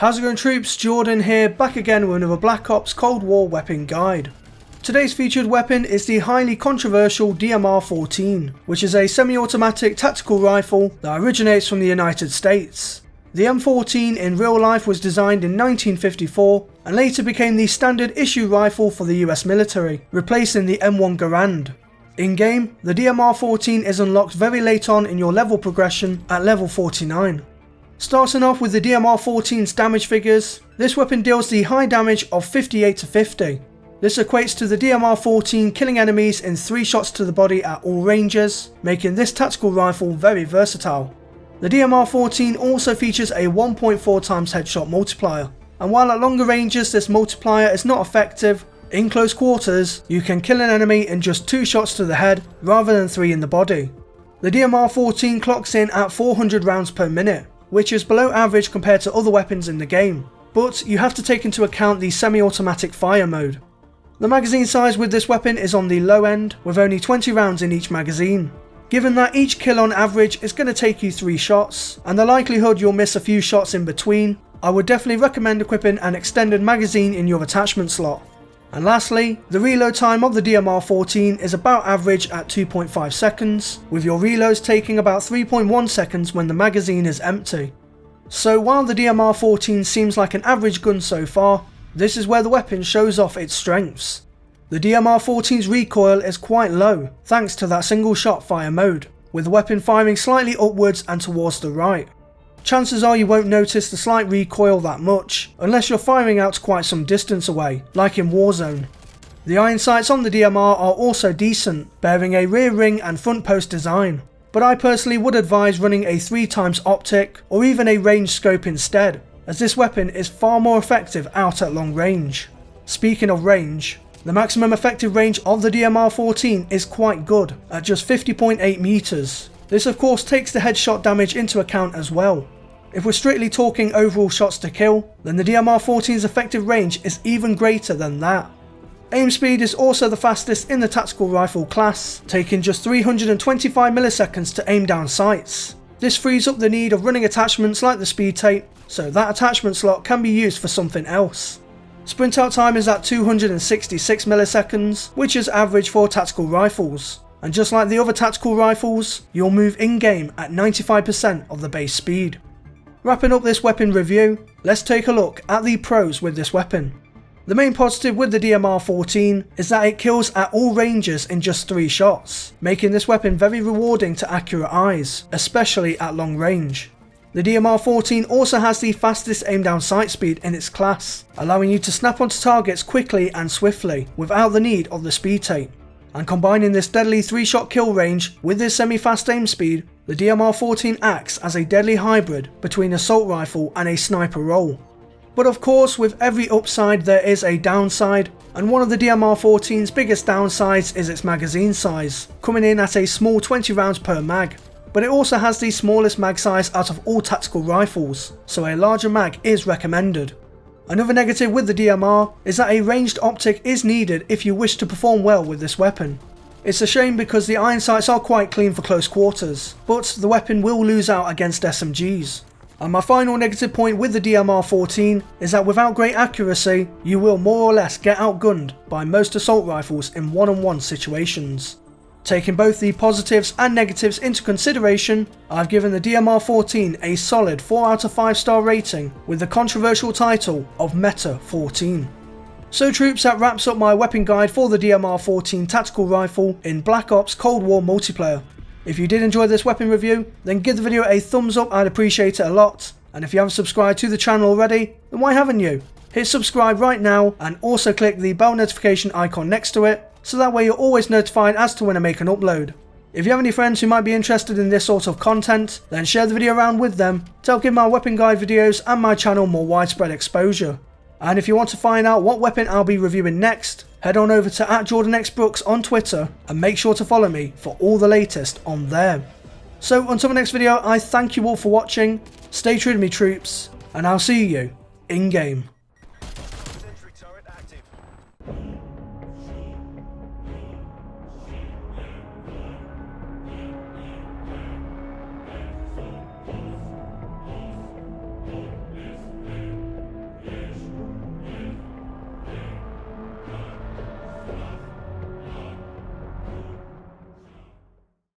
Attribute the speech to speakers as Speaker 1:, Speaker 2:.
Speaker 1: How's it going, troops? Jordan here, back again with another Black Ops Cold War weapon guide. Today's featured weapon is the highly controversial DMR-14, which is a semi-automatic tactical rifle that originates from the United States. The M14 in real life was designed in 1954 and later became the standard issue rifle for the US military, replacing the M1 Garand. In game, the DMR-14 is unlocked very late on in your level progression at level 49. Starting off with the DMR-14's damage figures, this weapon deals the high damage of 58 to 50. This equates to the DMR-14 killing enemies in 3 shots to the body at all ranges, making this tactical rifle very versatile. The DMR-14 also features a 1.4 times headshot multiplier, and while at longer ranges this multiplier is not effective, in close quarters you can kill an enemy in just 2 shots to the head rather than 3 in the body. The DMR-14 clocks in at 400 rounds per minute, which is below average compared to other weapons in the game, but you have to take into account the semi-automatic fire mode. The magazine size with this weapon is on the low end, with only 20 rounds in each magazine. Given that each kill on average is going to take you 3 shots, and the likelihood you'll miss a few shots in between, I would definitely recommend equipping an extended magazine in your attachment slot. And lastly, the reload time of the DMR-14 is about average at 2.5 seconds, with your reloads taking about 3.1 seconds when the magazine is empty. So while the DMR-14 seems like an average gun so far, this is where the weapon shows off its strengths. The DMR-14's recoil is quite low, thanks to that single shot fire mode, with the weapon firing slightly upwards and towards the right. Chances are you won't notice the slight recoil that much, unless you're firing out quite some distance away, like in Warzone. The iron sights on the DMR are also decent, bearing a rear ring and front post design, but I personally would advise running a 3x optic or even a range scope instead, as this weapon is far more effective out at long range. Speaking of range, the maximum effective range of the DMR-14 is quite good, at just 50.8 meters. This of course takes the headshot damage into account as well. If we're strictly talking overall shots to kill, then the DMR-14's effective range is even greater than that. Aim speed is also the fastest in the tactical rifle class, taking just 325 milliseconds to aim down sights. This frees up the need of running attachments like the speed tape, so that attachment slot can be used for something else. Sprint out time is at 266 milliseconds, which is average for tactical rifles. And just like the other tactical rifles, you'll move in-game at 95% of the base speed. Wrapping up this weapon review, let's take a look at the pros with this weapon. The main positive with the DMR-14 is that it kills at all ranges in just 3 shots, making this weapon very rewarding to accurate eyes, especially at long range. The DMR-14 also has the fastest aim down sight speed in its class, allowing you to snap onto targets quickly and swiftly without the need of the speed tape. And combining this deadly 3-shot kill range with this semi-fast aim speed, the DMR-14 acts as a deadly hybrid between assault rifle and a sniper role. But of course, with every upside there is a downside, and one of the DMR-14's biggest downsides is its magazine size, coming in at a small 20 rounds per mag. But it also has the smallest mag size out of all tactical rifles, so a larger mag is recommended. Another negative with the DMR is that a ranged optic is needed if you wish to perform well with this weapon. It's a shame because the iron sights are quite clean for close quarters, but the weapon will lose out against SMGs. And my final negative point with the DMR-14 is that without great accuracy, you will more or less get outgunned by most assault rifles in one-on-one situations. Taking both the positives and negatives into consideration, I've given the DMR-14 a solid 4 out of 5 star rating with the controversial title of Meta 14. So troops, that wraps up my weapon guide for the DMR-14 tactical rifle in Black Ops Cold War multiplayer. If you did enjoy this weapon review, then give the video a thumbs up, I'd appreciate it a lot. And if you haven't subscribed to the channel already, then why haven't you? Hit subscribe right now and also click the bell notification icon next to it, so that way you're always notified as to when I make an upload. If you have any friends who might be interested in this sort of content, then share the video around with them to help give my weapon guide videos and my channel more widespread exposure. And if you want to find out what weapon I'll be reviewing next, head on over to @jordanxbrookes on Twitter and make sure to follow me for all the latest on there. So until the next video, I thank you all for watching, stay true to me troops, and I'll see you in game. Sentry turret active.